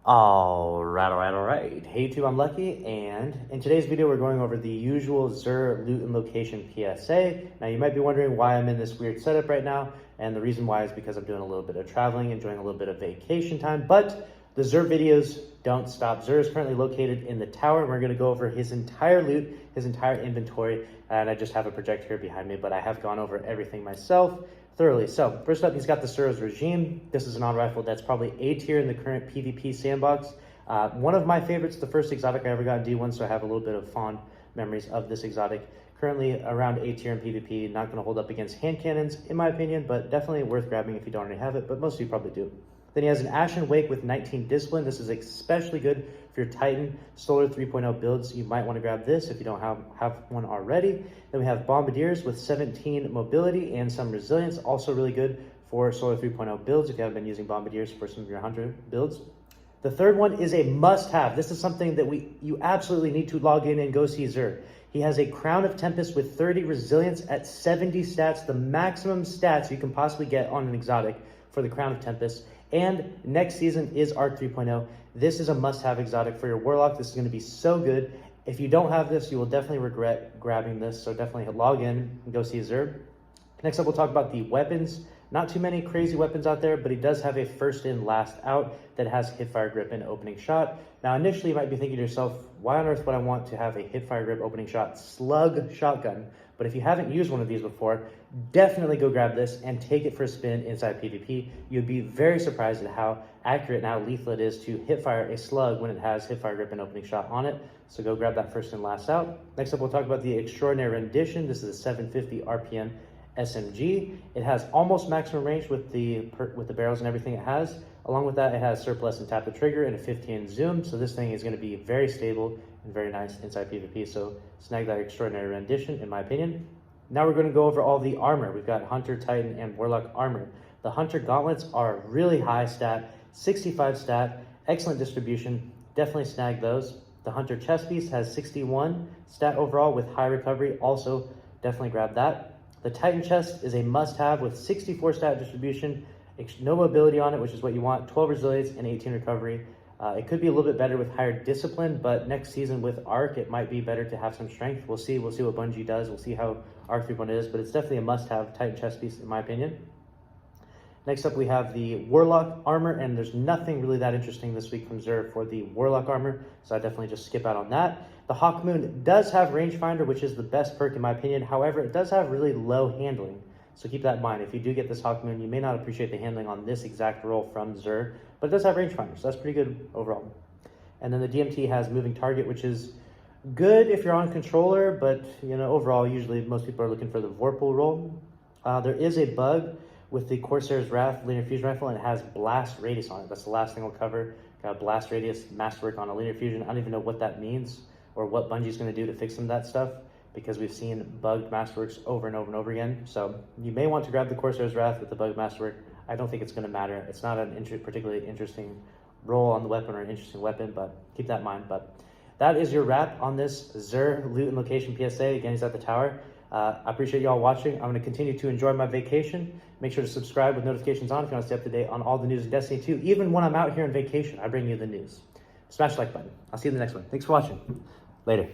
All right. Hey YouTube, I'm Lucky, and in today's video, we're going over the usual Xur loot and location PSA. Now, you might be wondering why I'm in this weird setup right now, and the reason why is because I'm doing a little bit of traveling, enjoying a little bit of vacation time, but the Xur videos don't stop. Xur is currently located in the tower, and we're gonna go over his entire loot, his entire inventory, and I just have a projector here behind me, but I have gone over everything myself thoroughly. So first up, he's got the Suros Regime. This is an on-rifle that's probably A tier in the current PvP sandbox. One of my favorites, the first exotic I ever got in D1, so I have a little bit of fond memories of this exotic. Currently around A tier in PvP, not going to hold up against hand cannons, in my opinion, but definitely worth grabbing if you don't already have it, but most of you probably do. Then he has an Ashen Wake with 19 Discipline. This is especially good for your Titan Solar 3.0 builds. You might want to grab this if you don't have one already. Then we have Bombardiers with 17 Mobility and some Resilience. Also really good for Solar 3.0 builds if you haven't been using Bombardiers for some of your Hunter builds. The third one is a must-have. This is something that you absolutely need to log in and go see Xur. He has a Crown of Tempest with 30 Resilience at 70 stats, the maximum stats you can possibly get on an exotic for the Crown of Tempest. And next season is Arc 3.0. This is a must-have exotic for your Warlock. This is going to be so good. If you don't have this, you will definitely regret grabbing this. So definitely log in and go see Xur. Next up, we'll talk about the weapons. Not too many crazy weapons out there, but he does have a first in, last out that has hipfire grip and opening shot. Now, initially, you might be thinking to yourself, why on earth would I want to have a hipfire grip opening shot slug shotgun? But if you haven't used one of these before, definitely go grab this and take it for a spin inside PvP. You'd be very surprised at how accurate and how lethal it is to hipfire a slug when it has hipfire grip and opening shot on it. So go grab that first in, last out. Next up, we'll talk about the Extraordinary Rendition. This is a 750 RPM SMG. It has almost maximum range with the barrels and everything it has. Along with that, it has surplus and tap the trigger and a 15 zoom. So this thing is going to be very stable and very nice inside PvP. So snag that Extraordinary Rendition, in my opinion. Now we're going to go over all the armor. We've got Hunter, Titan, and Warlock armor. The Hunter gauntlets are really high stat, 65 stat, excellent distribution. Definitely snag those. The Hunter chest piece has 61 stat overall with high recovery. Also, definitely grab that. The Titan chest is a must-have with 64 stat distribution, no mobility on it, which is what you want, 12 resilience and 18 recovery. It could be a little bit better with higher discipline, but next season with Arc, it might be better to have some strength. We'll see what Bungie does. We'll see how Arc 3.0 is, but it's definitely a must-have Titan chest piece, in my opinion. Next up, we have the Warlock armor, and there's nothing really that interesting this week from Xur for the Warlock armor, so I definitely just skip out on that. The Hawkmoon does have Rangefinder, which is the best perk in my opinion. However, it does have really low handling, so keep that in mind. If you do get this Hawkmoon, you may not appreciate the handling on this exact roll from Xur, but it does have Rangefinder, so that's pretty good overall. And then the DMT has Moving Target, which is good if you're on controller, but overall, usually most people are looking for the Vorpal roll. There is a bug with the Corsair's Wrath Linear Fusion Rifle, and it has Blast Radius on it. That's the last thing we'll cover. Got Blast Radius Masterwork on a Linear Fusion. I don't even know what that means or what Bungie's going to do to fix some of that stuff, because we've seen bugged Masterworks over and over and over again. So you may want to grab the Corsair's Wrath with the bugged Masterwork. I don't think it's going to matter. It's not an particularly interesting roll on the weapon or an interesting weapon, but keep that in mind. But that is your wrap on this Xur loot and location PSA. Again, he's at the tower. I appreciate you all watching. I'm going to continue to enjoy my vacation. Make sure to subscribe with notifications on if you want to stay up to date on all the news in Destiny 2. Even when I'm out here on vacation, I bring you the news. Smash the like button. I'll see you in the next one. Thanks for watching. Later.